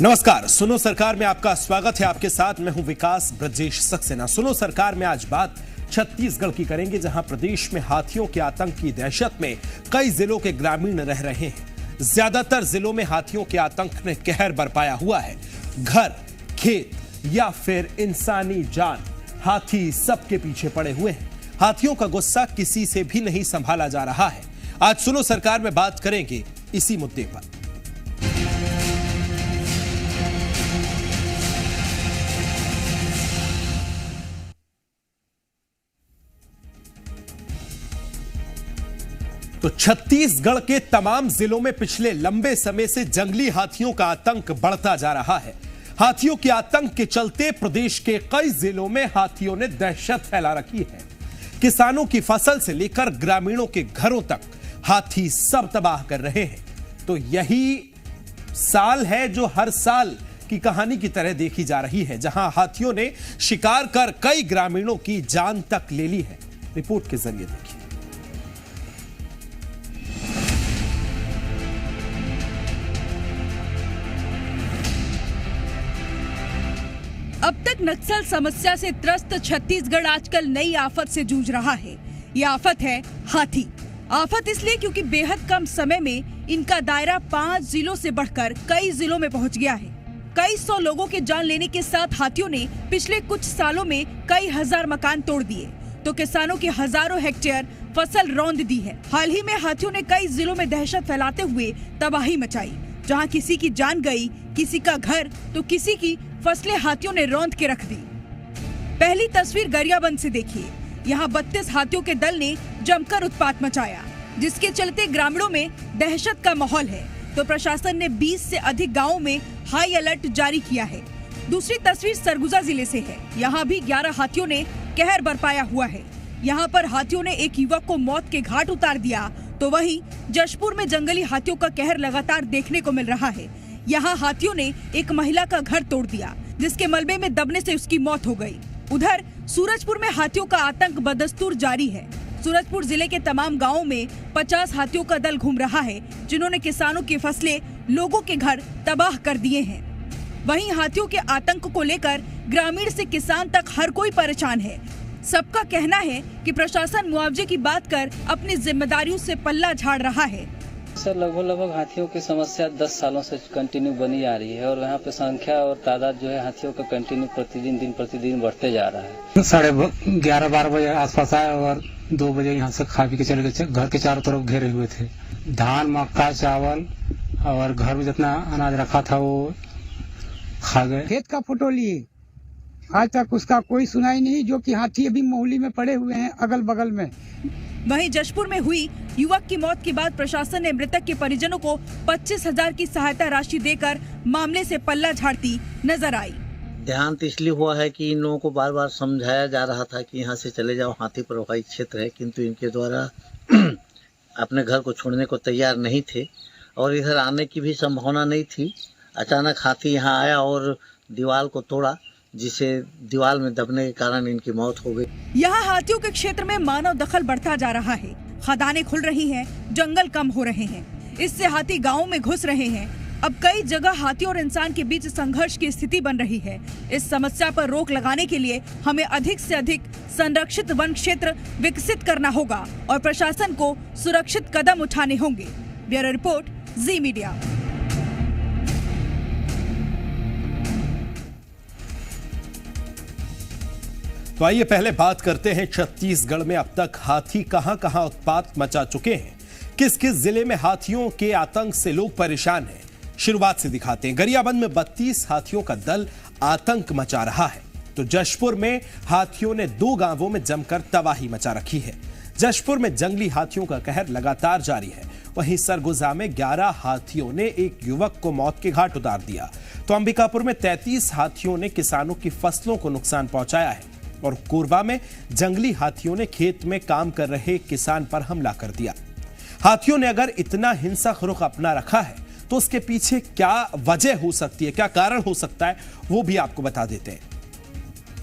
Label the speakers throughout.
Speaker 1: नमस्कार, सुनो सरकार में आपका स्वागत है। आपके साथ मैं हूं विकास ब्रजेश सक्सेना। सुनो सरकार में आज बात छत्तीसगढ़ की करेंगे, जहां प्रदेश में हाथियों के आतंक की दहशत में कई जिलों के ग्रामीण रह रहे हैं। ज्यादातर जिलों में हाथियों के आतंक ने कहर बरपाया हुआ है। घर, खेत या फिर इंसानी जान, हाथी सबके पीछे पड़े हुए हैं। हाथियों का गुस्सा किसी से भी नहीं संभाला जा रहा है। आज सुनो सरकार में बात करेंगे इसी मुद्दे पर। तो छत्तीसगढ़ के तमाम जिलों में पिछले लंबे समय से जंगली हाथियों का आतंक बढ़ता जा रहा है। हाथियों के आतंक के चलते प्रदेश के कई जिलों में हाथियों ने दहशत फैला रखी है। किसानों की फसल से लेकर ग्रामीणों के घरों तक हाथी सब तबाह कर रहे हैं। तो यही साल है जो हर साल की कहानी की तरह देखी जा रही है, जहां हाथियों ने शिकार कर कई ग्रामीणों की जान तक ले ली है। रिपोर्ट के जरिए देखिए।
Speaker 2: अब तक नक्सल समस्या से त्रस्त छत्तीसगढ़ आजकल नई आफत से जूझ रहा है। ये आफत है हाथी। आफत इसलिए क्योंकि बेहद कम समय में इनका दायरा 5 जिलों से बढ़कर कई जिलों में पहुंच गया है। कई सौ लोगों के जान लेने के साथ हाथियों ने पिछले कुछ सालों में कई हजार मकान तोड़ दिए, तो किसानों की हजारों हेक्टेयर फसल रौंद दी है। हाल ही में हाथियों ने कई जिलों में दहशत फैलाते हुए तबाही मचाई, जहां किसी की जान गई, किसी का घर तो किसी की फसलें हाथियों ने रौंद के रख दी। पहली तस्वीर गरियाबंद से देखिए। यहाँ 32 हाथियों के दल ने जमकर उत्पात मचाया, जिसके चलते ग्रामीणों में दहशत का माहौल है। तो प्रशासन ने 20 से अधिक गांवों में हाई अलर्ट जारी किया है। दूसरी तस्वीर सरगुजा जिले से है। यहाँ भी 11 हाथियों ने कहर बरपाया हुआ है। यहाँ पर हाथियों ने एक युवक को मौत के घाट उतार दिया, तो वहीं जशपुर में जंगली हाथियों का कहर लगातार देखने को मिल रहा है। यहाँ हाथियों ने एक महिला का घर तोड़ दिया, जिसके मलबे में दबने से उसकी मौत हो गई। उधर सूरजपुर में हाथियों का आतंक बदस्तूर जारी है। सूरजपुर जिले के तमाम गांवों में 50 हाथियों का दल घूम रहा है, जिन्होंने किसानों की फसलें, लोगों के घर तबाह कर दिए हैं। वहीं हाथियों के आतंक को लेकर ग्रामीण से किसान तक हर कोई परेशान है। सबका कहना है कि प्रशासन मुआवजे की बात कर अपनी जिम्मेदारियों से पल्ला झाड़ रहा है।
Speaker 3: सर, लगभग हाथियों की समस्या 10 सालों से कंटिन्यू बनी आ रही है और यहाँ पे संख्या और तादाद जो है हाथियों का कंटिन्यू दिन प्रतिदिन बढ़ते जा रहा है।
Speaker 4: 11:30-12 बजे आसपास आए और 2 बजे यहाँ से खा पी के चले गए। घर के चारों तरफ घेरे हुए थे। धान, मक्का, चावल और घर में जितना अनाज रखा था वो खा गए।
Speaker 5: खेत का फोटो लिए, आज तक उसका कोई सुनाई नहीं, जो कि हाथी अभी मोहल्ली में पड़े हुए हैं अगल बगल में।
Speaker 2: वहीं जशपुर में हुई युवक की मौत के बाद प्रशासन ने मृतक के परिजनों को 25,000 की सहायता राशि देकर मामले से पल्ला झाड़ती नजर आई।
Speaker 6: देहांत इसलिए हुआ है कि इन लोगों को बार बार समझाया जा रहा था कि यहाँ से चले जाओ, हाथी प्रभावित क्षेत्र है, किंतु इनके द्वारा अपने घर को छोड़ने को तैयार नहीं थे और इधर आने की भी संभावना नहीं थी। अचानक हाथी यहाँ आया और दीवार को तोड़ा, जिसे दीवार में दबने के कारण इनकी मौत हो गई।
Speaker 2: यहाँ हाथियों के क्षेत्र में मानव दखल बढ़ता जा रहा है। खदानें खुल रही हैं, जंगल कम हो रहे हैं, इससे हाथी गांवों में घुस रहे हैं। अब कई जगह हाथी और इंसान के बीच संघर्ष की स्थिति बन रही है। इस समस्या पर रोक लगाने के लिए हमें अधिक से अधिक संरक्षित वन क्षेत्र विकसित करना होगा और प्रशासन को सुरक्षित कदम उठाने होंगे। ब्यूरो रिपोर्ट, जी मीडिया।
Speaker 1: तो आइए पहले बात करते हैं छत्तीसगढ़ में अब तक हाथी कहां-कहां उत्पात मचा चुके हैं, किस किस जिले में हाथियों के आतंक से लोग परेशान हैं। शुरुआत से दिखाते हैं। गरियाबंद में 32 हाथियों का दल आतंक मचा रहा है। तो जशपुर में हाथियों ने 2 गांवों में जमकर तबाही मचा रखी है। जशपुर में जंगली हाथियों का कहर लगातार जारी है। वहीं सरगुजा में 11 हाथियों ने एक युवक को मौत के घाट उतार दिया। तो अंबिकापुर में 33 हाथियों ने किसानों की फसलों को नुकसान पहुंचाया है और कोरबा में जंगली हाथियों ने खेत में काम कर रहे किसान पर हमला कर दिया। हाथियों ने अगर इतना हिंसक रुख अपना रखा है तो उसके पीछे क्या वजह हो सकती है, क्या कारण हो सकता है, वो भी आपको बता देते हैं।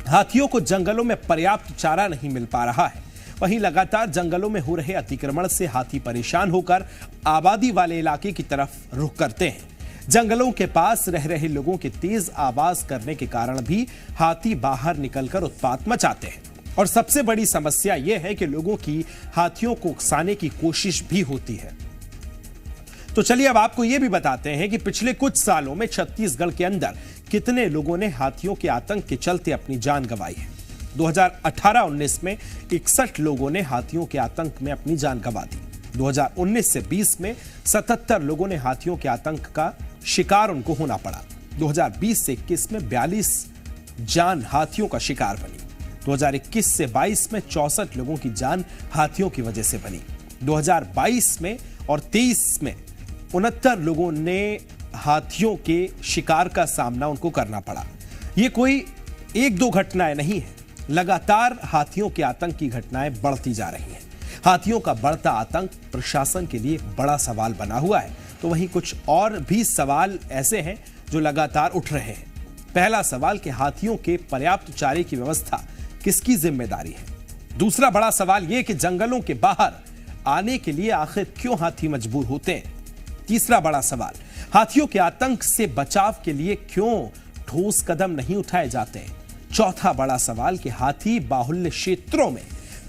Speaker 1: हाथियों को जंगलों में पर्याप्त चारा नहीं मिल पा रहा है। वहीं लगातार जंगलों में हो रहे अतिक्रमण से हाथी परेशान होकर आबादी वाले इलाके की तरफ रुख करते हैं। जंगलों के पास रह रहे लोगों के तेज आवाज करने के कारण भी हाथी बाहर निकलकर उत्पात मचाते हैं। और सबसे बड़ी समस्या यह है कि लोगों की हाथियों को उकसाने की कोशिश भी होती है। तो चलिए अब आपको यह भी बताते हैं कि पिछले कुछ सालों में छत्तीसगढ़ के अंदर कितने लोगों ने हाथियों के आतंक के चलते अपनी जान गंवाई है। 2018-19 में 61 लोगों ने हाथियों के आतंक में अपनी जान गंवा दी। 2019 से 20 में 77 लोगों ने हाथियों के आतंक का शिकार उनको होना पड़ा। 2020 से 21 में 42 जान हाथियों का शिकार बनी। 2021 से 22 में 64 लोगों की जान हाथियों की वजह से बनी। 2022 में और 23 में 69 लोगों ने हाथियों के शिकार का सामना उनको करना पड़ा। ये कोई एक दो घटनाएं नहीं है, लगातार हाथियों के आतंक की घटनाएं बढ़ती जा रही हैं। हाथियों का बढ़ता आतंक प्रशासन के लिए बड़ा सवाल बना हुआ है। तो वहीं कुछ और भी सवाल ऐसे हैं जो लगातार उठ रहे हैं। पहला सवाल कि हाथियों के पर्याप्त चारे की व्यवस्था किसकी जिम्मेदारी है। दूसरा बड़ा सवाल यह कि जंगलों के बाहर आने के लिए आखिर क्यों हाथी मजबूर होते हैं। तीसरा बड़ा सवाल, हाथियों के आतंक से बचाव के लिए क्यों ठोस कदम नहीं उठाए जाते हैं। चौथा बड़ा सवाल कि हाथी बाहुल्य क्षेत्रों में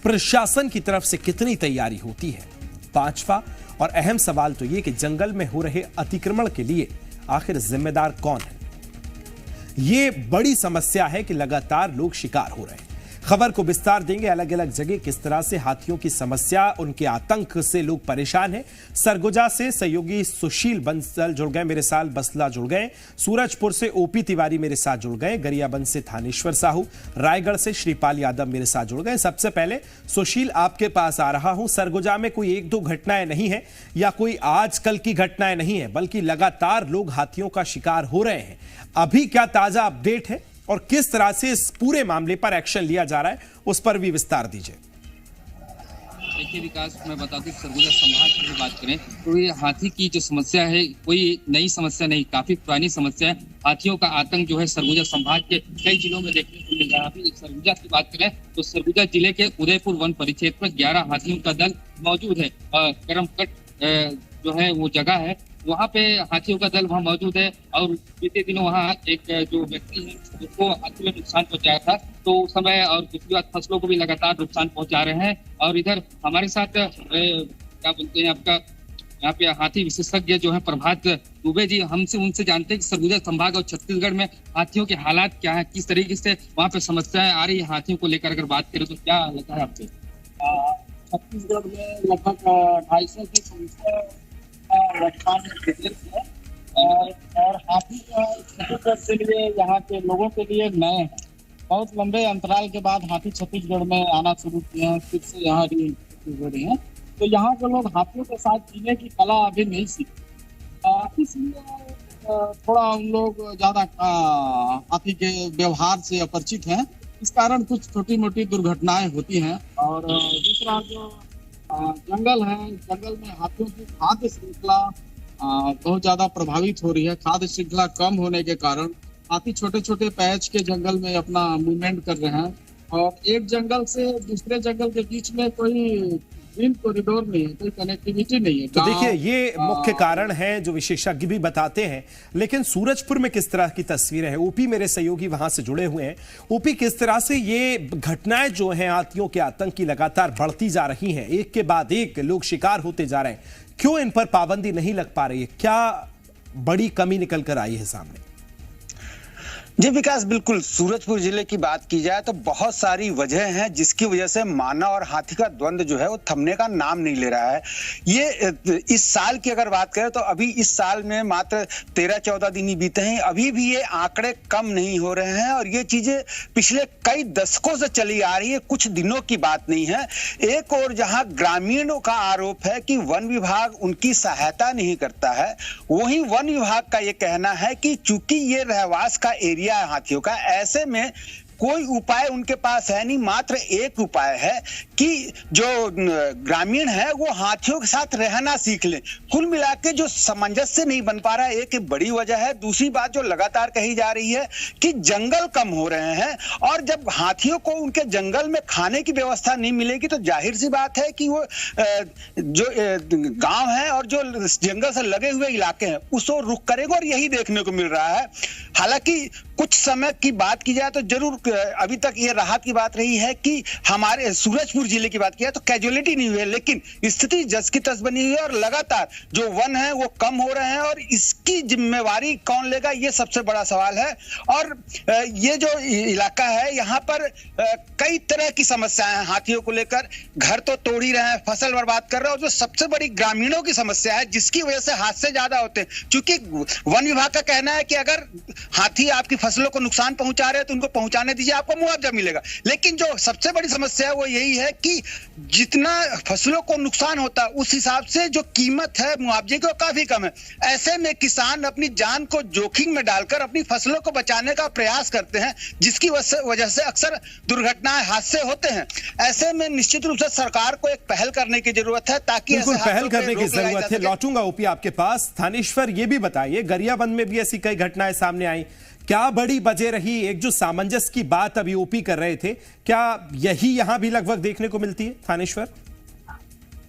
Speaker 1: प्रशासन की तरफ से कितनी तैयारी होती है। पांचवा और अहम सवाल तो यह कि जंगल में हो रहे अतिक्रमण के लिए आखिर जिम्मेदार कौन है। यह बड़ी समस्या है कि लगातार लोग शिकार हो रहे हैं। खबर को विस्तार देंगे, अलग अलग जगह किस तरह से हाथियों की समस्या, उनके आतंक से लोग परेशान हैं। सरगुजा से सहयोगी सुशील बंसल जुड़ गए मेरे साथ, बसला जुड़ गए, सूरजपुर से ओपी तिवारी मेरे साथ जुड़ गए, गरियाबंद से थानेश्वर साहू, रायगढ़ से श्रीपाल यादव मेरे साथ जुड़ गए। सबसे पहले सुशील आपके पास आ रहा हूं। सरगुजा में कोई एक दो घटनाएं नहीं है या कोई आजकल की घटनाएं नहीं है, बल्कि लगातार लोग हाथियों का शिकार हो रहे हैं। अभी क्या ताजा अपडेट है और किस तरह से इस पूरे मामले पर एक्शन लिया जा रहा है, उस पर भी विस्तार दीजिए।
Speaker 7: देखिए विकास, मैं बता दूं सरगुजा संभाग की बात करें तो ये हाथी की जो समस्या है कोई नई समस्या नहीं, काफी पुरानी समस्या है। हाथियों का आतंक जो है सरगुजा संभाग के कई जिलों में देखने को मिल रहा है। अभी सरगुजा की बात करें तो सरगुजा जिले के उदयपुर वन परिक्षेत्र में 11 हाथियों का दल मौजूद है। करमकट जो है वो जगह है, वहाँ पे हाथियों का दल वहाँ मौजूद है। और बीते दिनों वहाँ एक जो व्यक्ति है उसको हाथी में नुकसान पहुंचाया था, तो उस समय और दूसरी बात फसलों को भी लगातार नुकसान पहुंचा रहे हैं। और इधर हमारे साथ क्या बोलते हैं आपका यहाँ पे हाथी विशेषज्ञ जो है प्रभात दुबे जी, हमसे उनसे जानते हैं कि सरगुजा संभाग और छत्तीसगढ़ में हाथियों के हालात क्या है, किस तरीके से वहाँ पे समस्याएं आ रही है हाथियों को लेकर। अगर बात करें तो क्या लगता है आपको?
Speaker 8: छत्तीसगढ़ में लगभग 250 की संख्या है और हाथी का छत्तीसगढ़ के लिए यहाँ के लोगों के लिए नए हैं। बहुत लंबे अंतराल के बाद हाथी छत्तीसगढ़ में आना शुरू किए हैं, फिर से यहाँ हो रही हैं। तो यहाँ के लोग हाथियों के साथ जीने की कला अभी नहीं सीखते, इसलिए थोड़ा उन लोग ज्यादा हाथी के व्यवहार से अपरिचित हैं। इस कारण कुछ छोटी मोटी दुर्घटनाएं होती हैं। और दूसरा जो जंगल है, जंगल में हाथियों की खाद्य श्रृंखला बहुत ज्यादा प्रभावित हो रही है। खाद्य श्रृंखला कम होने के कारण हाथी छोटे छोटे पैच के जंगल में अपना मूवमेंट कर रहे हैं और एक जंगल से दूसरे जंगल के बीच में कोई ग्रीन कॉरिडोर नहीं है, कोई कनेक्टिविटी नहीं है।
Speaker 1: तो देखिए ये मुख्य कारण है जो विशेषज्ञ भी बताते हैं। लेकिन सूरजपुर में किस तरह की तस्वीरें हैं? ओपी मेरे सहयोगी वहां से जुड़े हुए हैं। ओपी, किस तरह से ये घटनाएं जो हैं हाथियों के आतंक की लगातार बढ़ती जा रही हैं, एक के बाद एक लोग शिकार होते जा रहे हैं, क्यों इन पर पाबंदी नहीं लग पा रही है? क्या बड़ी कमी निकल कर आई है सामने?
Speaker 9: जी विकास, बिल्कुल सूरजपुर जिले की बात की जाए तो बहुत सारी वजह हैं जिसकी वजह से मानव और हाथी का द्वंद्व जो है वो थमने का नाम नहीं ले रहा है। ये इस साल की अगर बात करें तो अभी इस साल में मात्र 13-14 दिन ही बीते हैं, अभी भी ये आंकड़े कम नहीं हो रहे हैं और ये चीजें पिछले कई दशकों से चली आ रही है, कुछ दिनों की बात नहीं है। एक और जहां ग्रामीणों का आरोप है कि वन विभाग उनकी सहायता नहीं करता है, वहीं वन विभाग का ये कहना है कि चूंकि ये रहवास का एरिया हाथियों का, ऐसे में कोई उपाय उनके पास है नहीं। मात्र एक उपाय है कि जो ग्रामीण है वो हाथियों के साथ रहना सीख ले। कुल मिला के जो सामंजस्य नहीं बन पा रहा है, एक बड़ी वजह है। दूसरी बात जो लगातार कही जा रही है कि जंगल कम हो रहे हैं, और जब हाथियों को उनके जंगल में खाने की व्यवस्था नहीं मिलेगी तो जाहिर सी बात है कि वो जो गांव है और जो जंगल से लगे हुए इलाके हैं उसको रुख करेगा, और यही देखने को मिल रहा है। हालांकि कुछ समय की बात की जाए तो जरूर अभी तक ये राहत की बात रही है कि हमारे सूरजपुर जिले की बात किया तो कैजुअलिटी नहीं हुई है, लेकिन स्थिति जस की तस बनी हुई है और लगातार जो वन है वो कम हो रहे हैं, और इसकी जिम्मेवारी कौन लेगा ये सबसे बड़ा सवाल है। और ये जो इलाका है यहाँ पर कई तरह की समस्याएं हैं हाथियों को लेकर। घर तो तोड़ ही रहे हैं, फसल बर्बाद कर रहे हैं, और जो सबसे बड़ी ग्रामीणों की समस्या है जिसकी वजह से हादसे ज्यादा होते हैं, क्योंकि वन विभाग का कहना है कि अगर हाथी आपकी फसलों को नुकसान पहुंचा रहे हैं तो उनको पहुंचाने दीजिए, आपको मुआवजा मिलेगा। लेकिन जो सबसे बड़ी समस्या है वो यही है कि जितना फसलों को नुकसान होता है उस हिसाब से जो कीमत है मुआवजे की वो काफी कम है। ऐसे में किसान अपनी जान को जोखिम में डालकर अपनी फसलों को बचाने का प्रयास करते हैं, जिसकी वजह से अक्सर दुर्घटनाएं, हादसे होते हैं। ऐसे में निश्चित रूप से सरकार को एक पहल करने की जरूरत है, ताकि
Speaker 1: बिल्कुल पहल करने की जरूरत है। लौटूंगा ओपी आपके पास। थानेश्वर, ये भी बताइए, गरियाबंद में भी ऐसी कई घटनाएं सामने आई, क्या बड़ी वजह रही? एक जो सामंजस्य की बात अभी ओपी कर रहे थे, क्या यही यहां भी लगभग देखने को मिलती है थानेश्वर?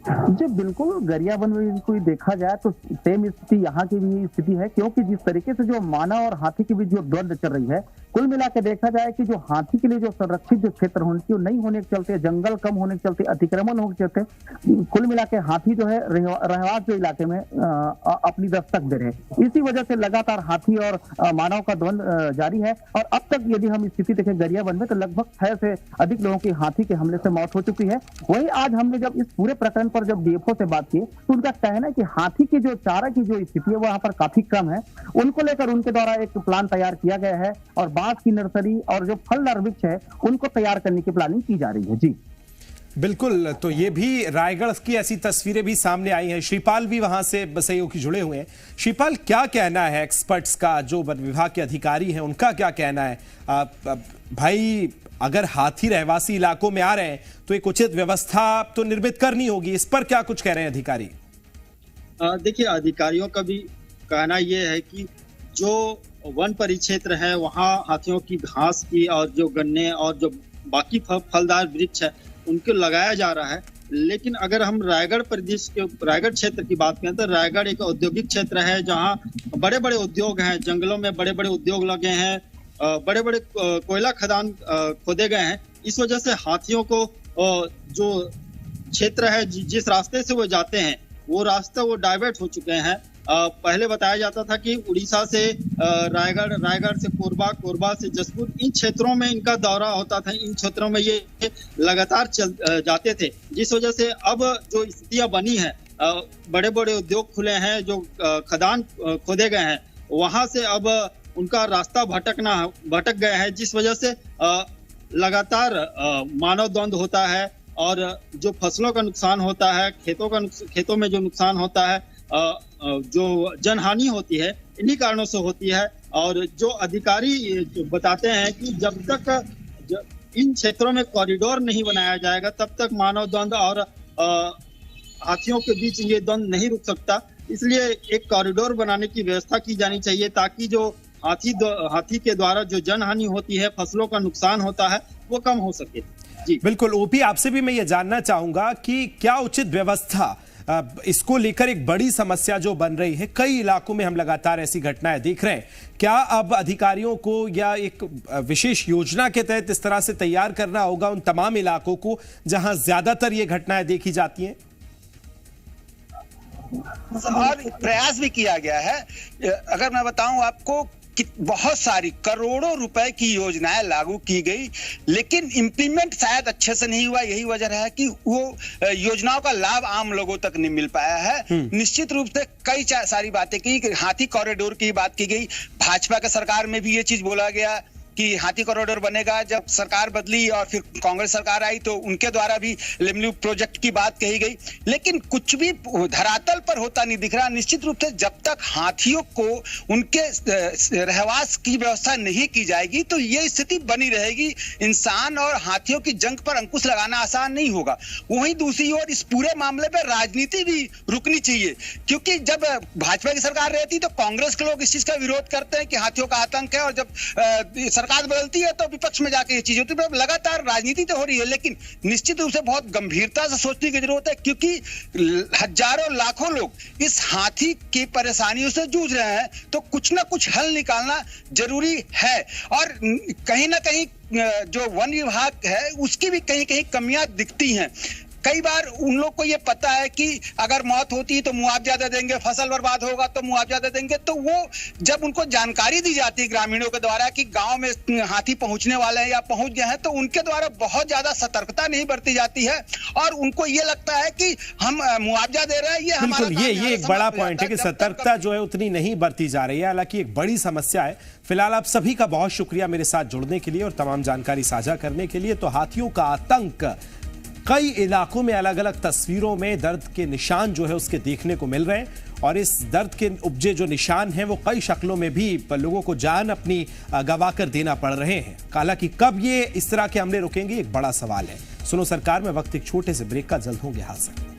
Speaker 10: जी बिल्कुल, गरियाबंद में कोई देखा जाए तो सेम स्थिति यहाँ की भी स्थिति है, क्योंकि जिस तरीके से जो मानव और हाथी के बीच जो द्वंद चल रही है, कुल मिला के देखा जाए कि जो हाथी के लिए जो संरक्षित जो क्षेत्र होने चाहिए नहीं होने के चलते, जंगल कम होने के चलते, अतिक्रमण होने के चलते, कुल मिला के हाथी जो है रहवास जो इलाके में अपनी दस्तक दे रहे हैं। इसी वजह से लगातार हाथी और मानव का द्वंद जारी है। और अब तक यदि हम स्थिति देखें गरियाबंद में तो लगभग 6 से अधिक लोगों की हाथी के हमले से मौत हो चुकी है। वही आज हमने जब इस पूरे प्रकरण पर जब डीएफओ से बात की तो उनका कहना है कि हाथी की जो चारा की जो स्थिति है वो यहाँ पर काफी कम है। उनको लेकर उनके द्वारा एक प्लान तैयार किया गया है, और बांस की नर्सरी और जो फलदार वृक्ष है उनको तैयार करने की प्लानिंग की जा रही है। जी
Speaker 1: बिल्कुल, तो ये भी रायगढ़ की ऐसी तस्वीरें भी सामने आई हैं। श्रीपाल भी वहां से सहयोगी जुड़े हुए हैं। श्रीपाल, क्या कहना है एक्सपर्ट्स का, जो वन विभाग के अधिकारी हैं उनका क्या कहना है? भाई, अगर हाथी रहवासी इलाकों में आ रहे हैं तो एक उचित व्यवस्था तो निर्मित करनी होगी, इस पर क्या कुछ कह रहे हैं अधिकारी?
Speaker 11: देखिए, अधिकारियों का भी कहना यह है कि जो वन परिक्षेत्र है वहाँ हाथियों की घास की और जो गन्ने और जो बाकी फलदार वृक्ष है उनको लगाया जा रहा है। लेकिन अगर हम रायगढ़ प्रदेश के रायगढ़ क्षेत्र की बात करें तो रायगढ़ एक औद्योगिक क्षेत्र है जहाँ बड़े बड़े उद्योग हैं, जंगलों में बड़े बड़े उद्योग लगे हैं, बड़े बड़े कोयला खदान खोदे गए हैं। इस वजह से हाथियों को जो क्षेत्र है जिस रास्ते से वो जाते हैं वो रास्ते वो डाइवर्ट हो चुके हैं। पहले बताया जाता था कि उड़ीसा से रायगढ़ से कोरबा से जसपुर, इन क्षेत्रों में इनका दौरा होता था, इन क्षेत्रों में ये लगातार जाते थे, जिस वजह से अब जो स्थितियां बनी है, बड़े बड़े उद्योग खुले हैं, जो खदान खोदे गए हैं, वहां से अब उनका रास्ता भटक गया है, जिस वजह से लगातार मानव द्वंद होता है और जो फसलों का नुकसान होता है, खेतों में जो नुकसान होता है, जो जनहानि होती है, इन्हीं कारणों से होती है। और जो अधिकारी बताते हैं कि जब तक इन क्षेत्रों में कॉरिडोर नहीं बनाया जाएगा तब तक मानव द्वंद और हाथियों के बीच ये द्वंद नहीं रुक सकता। इसलिए एक कॉरिडोर बनाने की व्यवस्था की जानी चाहिए ताकि जो हाथी के द्वारा जो जनहानि होती है, फसलों का नुकसान होता है, वो कम हो सके। जी
Speaker 1: बिल्कुल। ओपी, आपसे भी मैं ये जानना चाहूंगा कि क्या उचित व्यवस्था, इसको लेकर एक बड़ी समस्या जो बन रही है, कई इलाकों में हम लगातार ऐसी घटनाएं देख रहे हैं, क्या अब अधिकारियों को या एक विशेष योजना के तहत इस तरह से तैयार करना होगा उन तमाम इलाकों को जहां ज्यादातर ये घटनाएं देखी जाती हैं?
Speaker 9: और प्रयास भी किया गया है। अगर मैं बताऊं आपको कि बहुत सारी करोड़ों रुपए की योजनाएं लागू की गई, लेकिन इंप्लीमेंट शायद अच्छे से नहीं हुआ। यही वजह है कि वो योजनाओं का लाभ आम लोगों तक नहीं मिल पाया है। निश्चित रूप से कई सारी बातें की, हाथी कॉरिडोर की बात की गई, भाजपा के सरकार में भी ये चीज बोला गया कि हाथी कॉरिडोर बनेगा। जब सरकार बदली और फिर कांग्रेस सरकार आई तो उनके द्वारा भी लेमलू प्रोजेक्ट की बात कही गई, लेकिन कुछ भी धरातल पर होता नहीं दिख रहा। निश्चित रूप से जब तक हाथियों को उनके रहवास की व्यवस्था नहीं की जाएगी तो ये स्थिति बनी रहेगी। इंसान और हाथियों की जंग पर अंकुश लगाना आसान नहीं होगा। वहीं दूसरी ओर इस पूरे मामले पर राजनीति भी रुकनी चाहिए, क्योंकि जब भाजपा की सरकार रहती तो कांग्रेस के लोग इस चीज का विरोध करते हैं कि हाथियों का आतंक है, और जब सरकार बदलती है तो विपक्ष में जाके ये चीज होती है। लगातार राजनीति तो हो रही है, लेकिन निश्चित रूप से बहुत गंभीरता से सोचने की जरूरत है, क्योंकि हजारों लाखों लोग इस हाथी की परेशानियों से जूझ रहे हैं, तो कुछ ना कुछ हल निकालना जरूरी है। और कहीं ना कहीं जो वन विभाग है उसकी भी कहीं कहीं कमियां दिखती हैं। कई बार उन लोग को ये पता है कि अगर मौत होती है तो मुआवजा दे देंगे, फसल बर्बाद होगा तो मुआवजा दे देंगे, तो वो जब उनको जानकारी दी जाती है ग्रामीणों के द्वारा कि गांव में हाथी पहुंचने वाले हैं या पहुंच गए हैं, तो उनके द्वारा बहुत ज्यादा सतर्कता नहीं बरती जाती है और उनको ये लगता है कि हम मुआवजा दे रहे हैं, ये हमारा
Speaker 1: बिल्कुल ये एक बड़ा पॉइंट है कि सतर्कता जो है उतनी नहीं बरती जा रही है। हालांकि एक बड़ी समस्या है। फिलहाल आप सभी का बहुत शुक्रिया मेरे साथ जुड़ने के लिए और तमाम जानकारी साझा करने के लिए। तो हाथियों का आतंक कई इलाकों में अलग अलग तस्वीरों में दर्द के निशान जो है उसके देखने को मिल रहे हैं, और इस दर्द के उपजे जो निशान हैं वो कई शक्लों में भी लोगों को जान अपनी गंवाकर देना पड़ रहे हैं। हालांकि कब ये इस तरह के हमले रुकेंगे एक बड़ा सवाल है। सुनो सरकार में वक्त एक छोटे से ब्रेक का, जल्द होंगे हाजिर।